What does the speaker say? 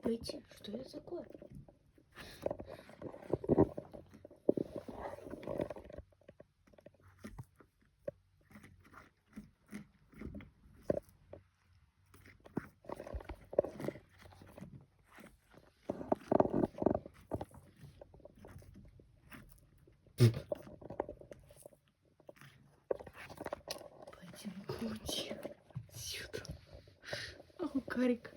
пойти. Что это такое? Пойдем крути сюда. Ау, Карик.